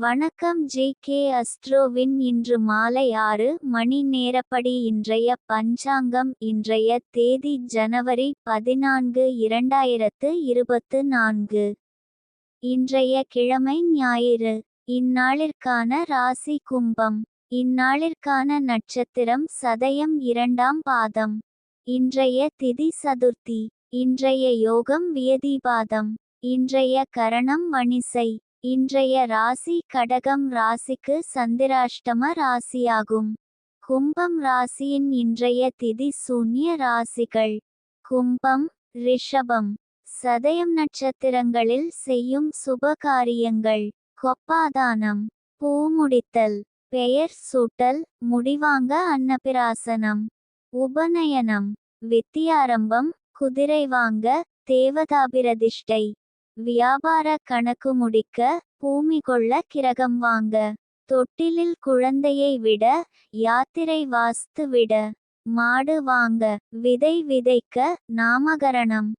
வணக்கம் ஜே.கே. அஸ்ட்ரோவின் இன்று மாலை 6 மணி நேரப்படி இன்றைய பஞ்சாங்கம். இன்றைய தேதி ஜனவரி 14, 2024. இன்றைய கிழமை ஞாயிறு. இந்நாளிற்கான ராசி கும்பம். இந்நாளிற்கான நட்சத்திரம் சதயம் 2ஆம் பாதம். இன்றைய திதி சதுர்த்தி. இன்றைய யோகம் வியதிபாதம். இன்றைய கரணம் வணிசை. இன்றைய ராசி கடகம் ராசிக்கு சந்திராஷ்டம ராசியாகும். கும்பம் ராசியின் இன்றைய திதி சூன்ய ராசிகள்: கும்பம், ரிஷபம். சதயம் நட்சத்திரங்களில் செய்யும் சுப காரியங்கள்: கொப்பாதானம், பூமுடித்தல், பெயர் சூட்டல், முடிவாங்க அன்னபிராசனம், உபநயனம், வித்தியாரம்பம், குதிரை வாங்க, தேவதாபிரதிஷ்டை, வியாபார கணக்கு முடிக்க, பூமி கொள்ள கிரகம் வாங்க, தொட்டிலில் குழந்தையை விட, யாத்திரை வாஸ்து விட, மாடு வாங்க, விதை விதைக்க, நாமகரணம்.